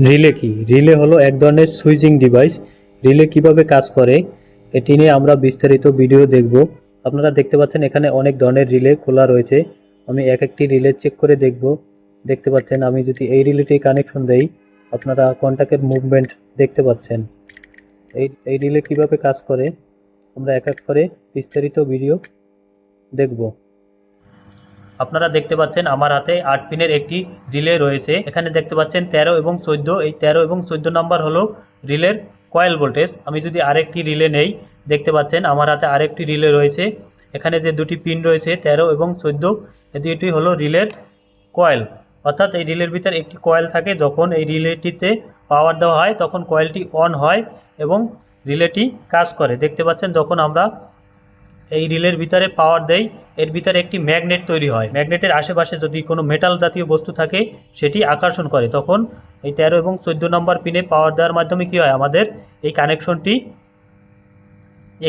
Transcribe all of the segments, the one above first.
Relay কি? Relay হলো এক ধরনের সুইচিং ডিভাইস। রিলে কিভাবে কাজ করে এটি নিয়ে আমরা বিস্তারিত ভিডিও দেখব। আপনারা দেখতে পাচ্ছেন এখানে অনেক ধরনের রিলে খোলা রয়েছে। আমি এক একটি রিলে চেক করে দেখব। দেখতে পাচ্ছেন আমি যদি এই রিলেটি কানেকশন দেই, আপনারা কন্টাক্টের মুভমেন্ট দেখতে পাচ্ছেন। এই রিলে কিভাবে কাজ করে আমরা এক এক করে বিস্তারিত ভিডিও দেখব। আপনারা দেখতে পাচ্ছেন আমার হাতে 8 পিনের একটি রিলে রয়েছে। এখানে দেখতে পাচ্ছেন 13 এবং 14। এই 13 এবং 14 নাম্বার হলো রিলের কয়েল ভোল্টেজ। আমি যদি আরেকটি রিলে নেই, দেখতে পাচ্ছেন আমার হাতে আরেকটি রিলে রয়েছে। এখানে যে দুটি পিন রয়েছে 13 এবং 14, এই দুটি হলো রিলের কয়েল। অর্থাৎ এই রিলের ভিতর একটি কয়েল থাকে। যখন এই রিলেটিতে পাওয়ার দেওয়া হয় তখন কয়েলটি অন হয় এবং রিলেটি কাজ করে। দেখতে পাচ্ছেন যখন আমরা এই রিলের ভিতরে পাওয়ার দেই, এর ভিতরে একটি ম্যাগনেট তৈরি হয়। ম্যাগনেটের আশেপাশে যদি কোনো মেটাল জাতীয় বস্তু থাকে সেটি আকর্ষণ করে। তখন এই 13 এবং 14 নম্বর পিনে পাওয়ার দেওয়ার মাধ্যমে কী হয়, আমাদের এই কানেকশনটি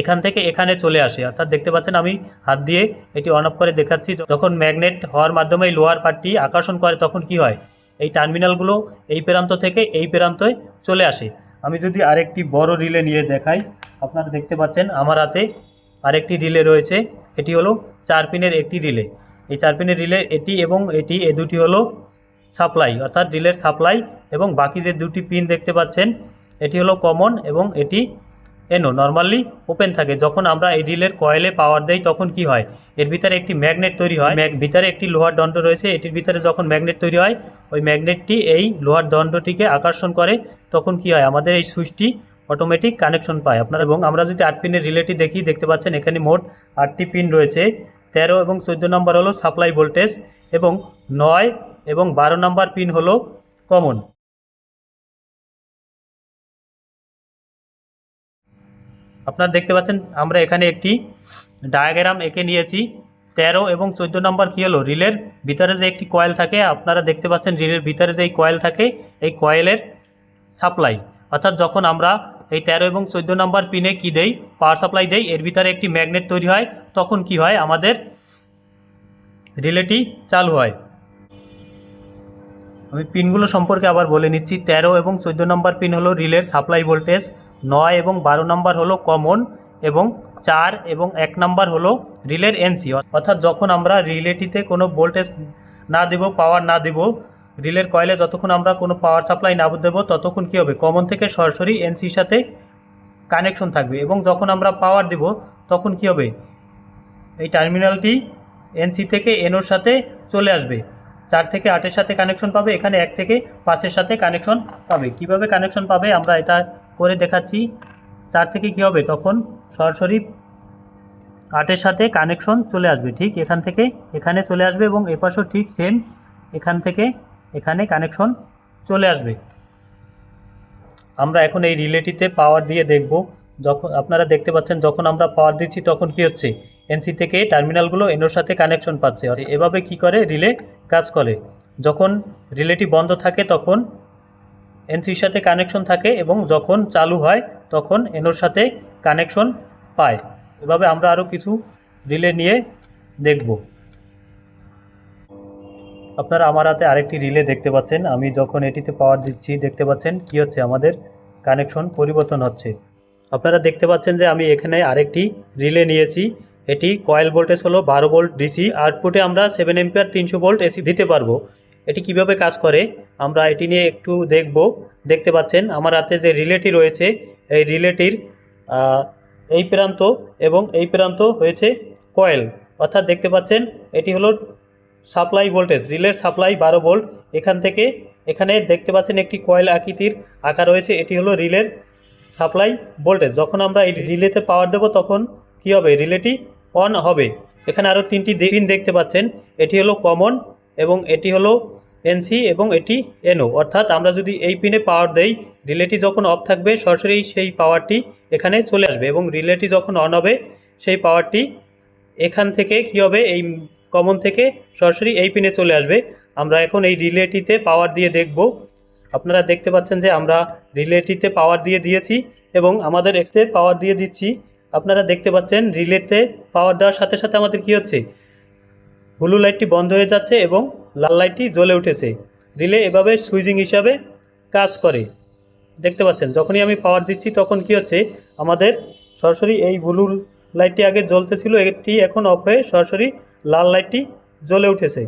এখান থেকে এখানে চলে আসে। অর্থাৎ দেখতে পাচ্ছেন আমি হাত দিয়ে এটি অন অফ করে দেখাচ্ছি। যখন ম্যাগনেট হওয়ার মাধ্যমে এই লোহার পার্টটি আকর্ষণ করে তখন কি হয়, এই টার্মিনালগুলো এই প্রান্ত থেকে এই প্রান্তে চলে আসে। আমি যদি আরেকটি বড় রিলে নিয়ে দেখাই, আপনারা দেখতে পাচ্ছেন আমার হাতে আরেকটি রিলে রয়েছে। এটি হলো 4 পিনের একটি রিলে। এই 4 পিনের রিলে এটি এবং এটি, এই দুটি হলো সাপ্লাই, অর্থাৎ রিলের সাপ্লাই। এবং বাকি যে দুটি পিন দেখতে পাচ্ছেন এটি হলো কমন এবং এটি এনো নর্মালি ওপেন থাকে। যখন আমরা এই রিলের কয়েলে পাওয়ার দেই তখন কি হয়, এর ভিতরে একটি ম্যাগনেট তৈরি হয়। ভিতরে একটি লোহার দণ্ড রয়েছে, এটির ভিতরে যখন ম্যাগনেট তৈরি হয় ওই ম্যাগনেটটি এই লোহার দণ্ডটিকে আকর্ষণ করে। তখন কি হয়, আমাদের এই সুইচটি অটোমেটিক কানেকশন পায় আপনারা। এবং আমরা যদি 8 পিনের রিলেটি দেখি, দেখতে পাচ্ছেন এখানে মোট 8টি পিন রয়েছে। 13 এবং 14 নম্বর হলো সাপ্লাই ভোল্টেজ এবং 9 এবং 12 নম্বর পিন হলো কমন। আপনারা দেখতে পাচ্ছেন আমরা এখানে একটি ডায়াগ্রাম এঁকে নিয়েছি। 13 এবং 14 নম্বর কী হলো, রিলের ভিতরে যে একটি কয়েল থাকে। আপনারা দেখতে পাচ্ছেন রিলের ভিতরে যে কয়েল থাকে এই কয়েলের সাপ্লাই। অর্থাৎ যখন আমরা এই 13 এবং 14 নম্বর পিনে কি দেই, পাওয়ার সাপ্লাই দেই, এর ভিতরে একটি ম্যাগনেট তৈরি হয়। তখন কি হয়, আমাদের রিলেটি চালু হয়। আমি পিনগুলো সম্পর্কে আবার বলে নিচ্ছি। 13 এবং 14 নম্বর পিন হলো রিলের সাপ্লাই ভোল্টেজ, 9 এবং 12 নম্বর হলো কমন এবং 4 এবং 1 নম্বর হলো রিলের এনসি। অর্থাৎ যখন আমরা রিলেটিতে কোনো ভোল্টেজ না দেব, পাওয়ার না দেব, রিলের কয়েলে যতক্ষণ আমরা কোনো পাওয়ার সাপ্লাই না দেব ততক্ষণ কী হবে, কমন থেকে সরাসরি এনসির সাথে কানেকশন থাকবে। এবং যখন আমরা পাওয়ার দেব তখন কী হবে, এই টার্মিনালটি এনসি থেকে এনোর সাথে চলে আসবে। 4 থেকে 8-এর সাথে কানেকশন পাবে, এখানে 1 থেকে 5-এর সাথে কানেকশন পাবে। কিভাবে কানেকশন পাবে আমরা এটা করে দেখাচ্ছি। 4 থেকে কী হবে, তখন সরাসরি 8-এর সাথে কানেকশন চলে আসবে। ঠিক এখান থেকে এখানে চলে আসবে এবং এপাশেও ঠিক সেম এখান থেকে এখানে কানেকশন চলে আসবে। আমরা এখন এই রিলেটিতে পাওয়ার দিয়ে দেখব। যখন আপনারা দেখতে পাচ্ছেন যখন আমরা পাওয়ার দিচ্ছি তখন কি হচ্ছে, এনসি থেকে টার্মিনালগুলো এনোর সাথে কানেকশন পাচ্ছে। এভাবে কি করে রিলে কাজ করে। যখন রিলেটি বন্ধ থাকে তখন এনসির সাথে কানেকশন থাকে এবং যখন চালু হয় তখন এনোর সাথে কানেকশন পায়। এভাবে আমরা আরও কিছু রিলে নিয়ে দেখব। আপনারা আমার হাতে আরেকটি রিলে দেখতে পাচ্ছেন। আমি যখন এটিতে পাওয়ার দিচ্ছি দেখতে পাচ্ছেন কি হচ্ছে, আমাদের কানেকশন পরিবর্তন হচ্ছে। আপনারা দেখতে পাচ্ছেন যে আমি এখানে আরেকটি রিলে নিয়েছি। এটি কয়েল ভোল্টেজ হলো 12 ভোল্ট ডিসি। আউটপুটে আমরা 7 এম্পিয়ার 300 ভোল্ট এসি দিতে পারবো। এটি কিভাবে কাজ করে আমরা এটি নিয়ে একটু দেখব। দেখতে পাচ্ছেন আমার হাতে যে রিলেটি রয়েছে, এই রিলেটির এই প্রান্ত এবং এই প্রান্ত হয়েছে কয়েল। অর্থাৎ দেখতে পাচ্ছেন এটি হলো সাপ্লাই ভোল্টেজ, রিলের সাপ্লাই 12 ভোল্ট। এখান থেকে এখানে দেখতে পাচ্ছেন একটি কয়েল আকৃতির আঁকা রয়েছে, এটি হলো রিলের সাপ্লাই ভোল্টেজ। যখন আমরা এই রিলেতে পাওয়ার দেব তখন কি হবে, রিলেটি অন হবে। এখানে আরও 3টি পিন দেখতে পাচ্ছেন, এটি হলো কমন এবং এটি হলো এনসি এবং এটি এনও। অর্থাৎ আমরা যদি এই পিনে পাওয়ার দেই, রিলেটি যখন অফ থাকবে সরাসরি সেই পাওয়ারটি এখানে চলে আসবে এবং রিলেটি যখন অন হবে সেই পাওয়ারটি এখান থেকে কি হবে, এই কমন থেকে সরাসরি এই পিনে চলে আসবে। আমরা এখন এই রিলেটিতে পাওয়ার দিয়ে দেখব। আপনারা দেখতে পাচ্ছেন যে আমরা রিলেটিতে পাওয়ার দিয়ে দিয়েছি এবং আমাদের এতে পাওয়ার দিয়ে দিচ্ছি। আপনারা দেখতে পাচ্ছেন রিলেতে পাওয়ার দেওয়ার সাথে সাথে আমাদের কি হচ্ছে, ব্লু লাইটটি বন্ধ হয়ে যাচ্ছে এবং লাল লাইটটি জ্বলে উঠেছে। রিলে এভাবে সুইচিং হিসাবে কাজ করে। দেখতে পাচ্ছেন যখনই আমি পাওয়ার দিচ্ছি তখন কি হচ্ছে, আমাদের সরাসরি এই ব্লু লাইটটি আগে জ্বলতেছিল, এটি এখন অফ হয়ে সরাসরি লাল লাইটটি জ্বলে উঠেছে।